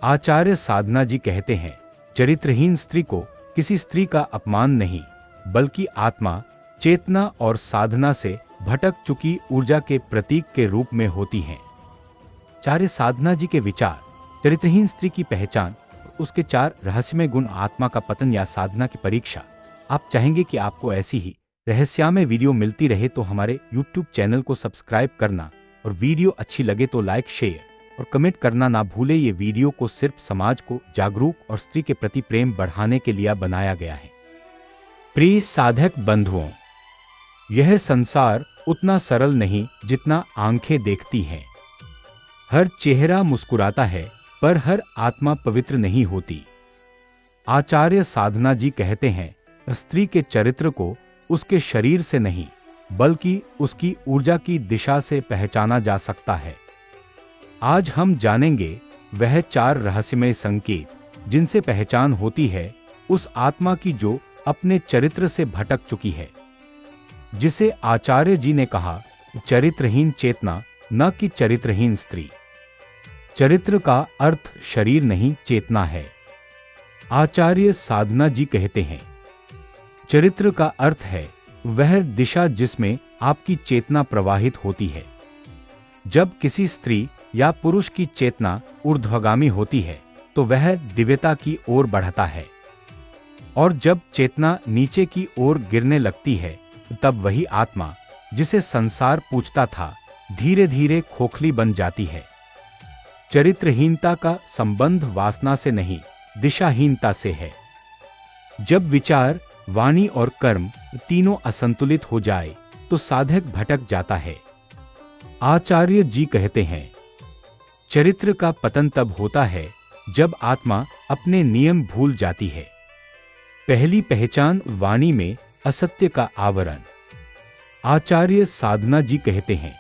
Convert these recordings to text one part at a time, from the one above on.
आचार्य साधना जी कहते हैं, चरित्रहीन स्त्री को किसी स्त्री का अपमान नहीं, बल्कि आत्मा, चेतना और साधना से भटक चुकी ऊर्जा के प्रतीक के रूप में होती हैं। आचार्य साधना जी के विचार, चरित्रहीन स्त्री की पहचान, उसके 4 रहस्यमय गुण, आत्मा का पतन या साधना की परीक्षा। आप चाहेंगे कि आपको ऐसी ही रहस्यमय वीडियो मिलती रहे तो हमारे YouTube चैनल को सब्सक्राइब करना और वीडियो अच्छी लगे तो लाइक, शेयर और कमेंट करना ना भूले। ये वीडियो को सिर्फ समाज को जागरूक और स्त्री के प्रति प्रेम बढ़ाने के लिए बनाया गया है। प्रिय साधक बंधुओं, यह संसार उतना सरल नहीं जितना आंखें देखती हैं। हर चेहरा मुस्कुराता है, पर हर आत्मा पवित्र नहीं होती। आचार्य साधना जी कहते हैं, स्त्री के चरित्र को उसके शरीर से नहीं, बल्कि उसकी ऊर्जा की दिशा से पहचाना जा सकता है। आज हम जानेंगे वह 4 रहस्यमय संकेत जिनसे पहचान होती है उस आत्मा की जो अपने चरित्र से भटक चुकी है। जिसे आचार्य जी ने कहा, चरित्रहीन चेतना, न कि चरित्रहीन स्त्री। चरित्र का अर्थ शरीर नहीं, चेतना है। आचार्य साधना जी कहते हैं, चरित्र का अर्थ है वह दिशा जिसमें आपकी चेतना प्रवाहित होती है। जब किसी स्त्री या पुरुष की चेतना ऊर्ध्वगामी होती है तो वह दिव्यता की ओर बढ़ता है, और जब चेतना नीचे की ओर गिरने लगती है तब वही आत्मा जिसे संसार पूजता था धीरे धीरे खोखली बन जाती है। चरित्रहीनता का संबंध वासना से नहीं, दिशाहीनता से है। जब विचार, वाणी और कर्म तीनों असंतुलित हो जाए तो साधक भटक जाता है। आचार्य जी कहते हैं, चरित्र का पतन तब होता है जब आत्मा अपने नियम भूल जाती है। पहली पहचान, वाणी में असत्य का आवरण। आचार्य साधना जी कहते हैं,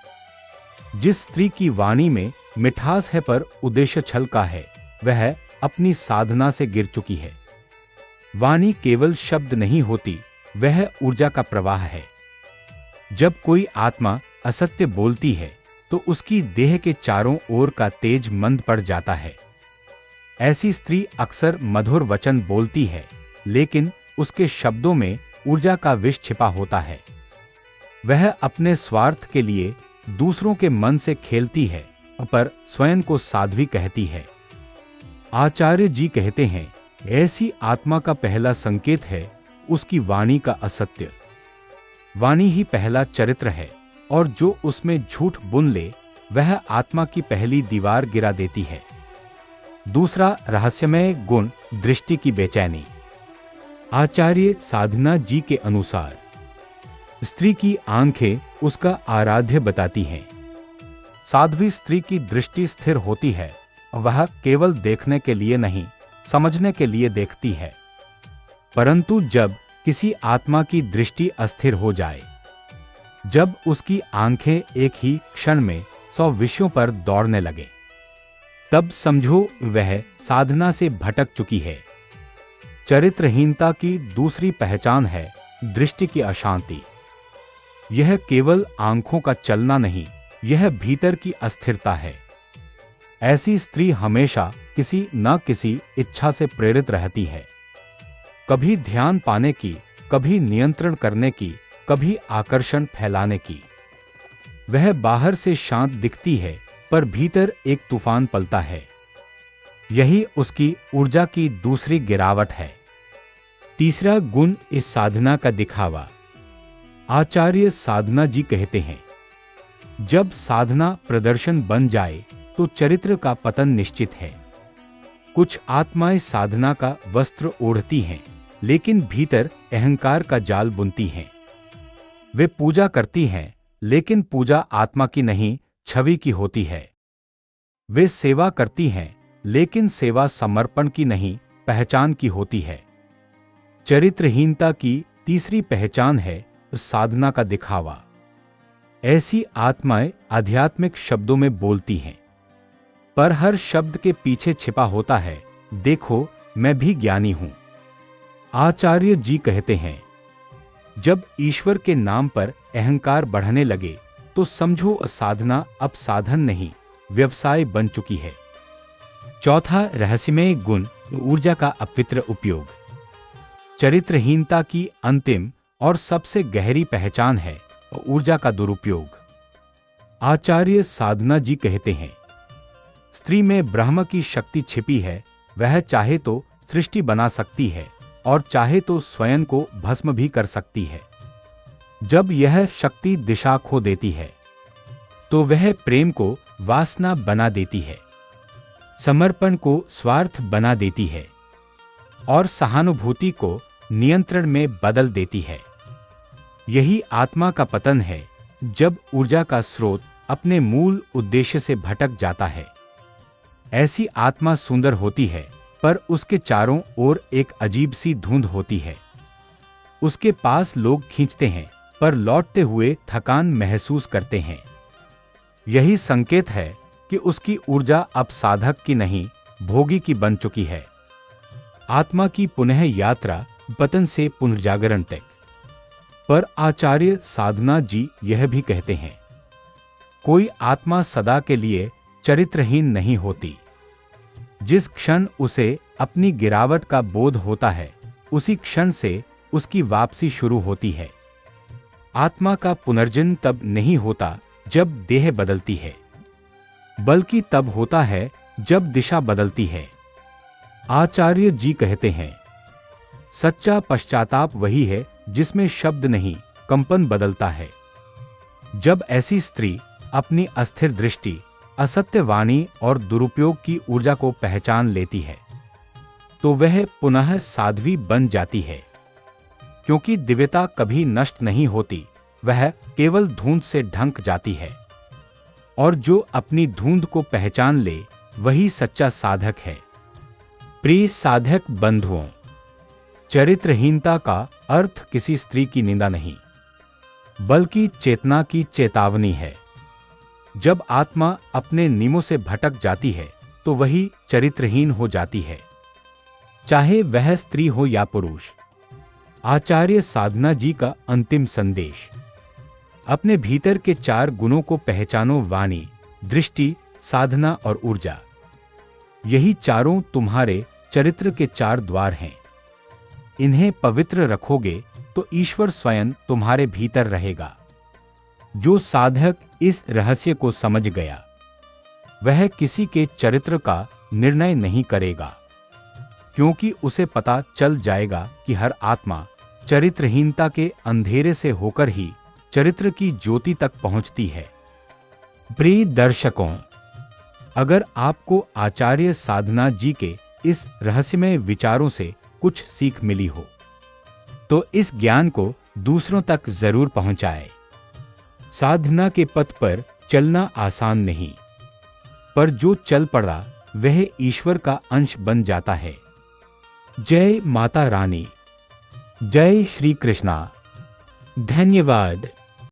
जिस स्त्री की वाणी में मिठास है पर उद्देश्य छल का है, वह अपनी साधना से गिर चुकी है। वाणी केवल शब्द नहीं होती, वह ऊर्जा का प्रवाह है। जब कोई आत्मा असत्य बोलती है तो उसकी देह के चारों ओर का तेज मंद पड़ जाता है। ऐसी स्त्री अक्सर मधुर वचन बोलती है, लेकिन उसके शब्दों में ऊर्जा का विष छिपा होता है। वह अपने स्वार्थ के लिए दूसरों के मन से खेलती है, पर स्वयं को साध्वी कहती है। आचार्य जी कहते हैं, ऐसी आत्मा का पहला संकेत है उसकी वाणी का असत्य। वाणी ही पहला चरित्र है, और जो उसमें झूठ बुन ले वह आत्मा की पहली दीवार गिरा देती है। दूसरा रहस्यमय गुण, दृष्टि की बेचैनी। आचार्य साधना जी के अनुसार स्त्री की आंखें उसका आराध्य बताती हैं। साध्वी स्त्री की दृष्टि स्थिर होती है, वह केवल देखने के लिए नहीं, समझने के लिए देखती है। परंतु जब किसी आत्मा की दृष्टि अस्थिर हो जाए, जब उसकी आंखें एक ही क्षण में 100 विषयों पर दौड़ने लगे, तब समझो वह साधना से भटक चुकी है। चरित्रहीनता की दूसरी पहचान है दृष्टि की अशांति। यह केवल आंखों का चलना नहीं, यह भीतर की अस्थिरता है। ऐसी स्त्री हमेशा किसी न किसी इच्छा से प्रेरित रहती है, कभी ध्यान पाने की, कभी नियंत्रण करने की, कभी आकर्षण फैलाने की। वह बाहर से शांत दिखती है, पर भीतर एक तूफान पलता है। यही उसकी ऊर्जा की दूसरी गिरावट है। तीसरा गुण, इस साधना का दिखावा। आचार्य साधना जी कहते हैं, जब साधना प्रदर्शन बन जाए तो चरित्र का पतन निश्चित है। कुछ आत्माएं साधना का वस्त्र ओढ़ती हैं, लेकिन भीतर अहंकार का जाल बुनती हैं। वे पूजा करती हैं, लेकिन पूजा आत्मा की नहीं, छवि की होती है। वे सेवा करती हैं, लेकिन सेवा समर्पण की नहीं, पहचान की होती है। चरित्रहीनता की तीसरी पहचान है साधना का दिखावा। ऐसी आत्माएं आध्यात्मिक शब्दों में बोलती हैं, पर हर शब्द के पीछे छिपा होता है, देखो मैं भी ज्ञानी हूं। आचार्य जी कहते हैं, जब ईश्वर के नाम पर अहंकार बढ़ने लगे तो समझो साधना अब साधन नहीं, व्यवसाय बन चुकी है। चौथा रहस्यमय गुण, ऊर्जा का अपवित्र उपयोग। चरित्रहीनता की अंतिम और सबसे गहरी पहचान है ऊर्जा का दुरुपयोग। आचार्य साधना जी कहते हैं, स्त्री में ब्रह्म की शक्ति छिपी है। वह चाहे तो सृष्टि बना सकती है और चाहे तो स्वयं को भस्म भी कर सकती है। जब यह शक्ति दिशा खो देती है तो वह प्रेम को वासना बना देती है, समर्पण को स्वार्थ बना देती है और सहानुभूति को नियंत्रण में बदल देती है। यही आत्मा का पतन है, जब ऊर्जा का स्रोत अपने मूल उद्देश्य से भटक जाता है। ऐसी आत्मा सुंदर होती है, पर उसके चारों ओर एक अजीब सी धुंध होती है। उसके पास लोग खींचते हैं, पर लौटते हुए थकान महसूस करते हैं। यही संकेत है कि उसकी ऊर्जा अब साधक की नहीं, भोगी की बन चुकी है। आत्मा की पुनः यात्रा पतन से पुनर्जागरण तक। पर आचार्य साधना जी यह भी कहते हैं, कोई आत्मा सदा के लिए चरित्रहीन नहीं होती। जिस क्षण उसे अपनी गिरावट का बोध होता है, उसी क्षण से उसकी वापसी शुरू होती है। आत्मा का पुनर्जन्म तब नहीं होता जब देह बदलती है, बल्कि तब होता है जब दिशा बदलती है। आचार्य जी कहते हैं, सच्चा पश्चाताप वही है जिसमें शब्द नहीं, कंपन बदलता है। जब ऐसी स्त्री अपनी अस्थिर दृष्टि, असत्य वाणी और दुरुपयोग की ऊर्जा को पहचान लेती है, तो वह पुनः साध्वी बन जाती है। क्योंकि दिव्यता कभी नष्ट नहीं होती, वह केवल धुंध से ढंक जाती है। और जो अपनी धुंध को पहचान ले, वही सच्चा साधक है। प्रिय साधक बंधुओं, चरित्रहीनता का अर्थ किसी स्त्री की निंदा नहीं, बल्कि चेतना की चेतावनी है। जब आत्मा अपने नियमों से भटक जाती है, तो वही चरित्रहीन हो जाती है, चाहे वह स्त्री हो या पुरुष। आचार्य साधना जी का अंतिम संदेश, अपने भीतर के 4 गुणों को पहचानो, वाणी, दृष्टि, साधना और ऊर्जा। यही चारों तुम्हारे चरित्र के 4 द्वार हैं। इन्हें पवित्र रखोगे तो ईश्वर स्वयं तुम्हारे भीतर रहेगा। जो साधक इस रहस्य को समझ गया, वह किसी के चरित्र का निर्णय नहीं करेगा, क्योंकि उसे पता चल जाएगा कि हर आत्मा चरित्रहीनता के अंधेरे से होकर ही चरित्र की ज्योति तक पहुंचती है। प्रिय दर्शकों, अगर आपको आचार्य साधना जी के इस रहस्यमय विचारों से कुछ सीख मिली हो, तो इस ज्ञान को दूसरों तक जरूर पहुंचाएं। साधना के पथ पर चलना आसान नहीं, पर जो चल पड़ा वह ईश्वर का अंश बन जाता है। जय माता रानी, जय श्री कृष्णा। धन्यवाद।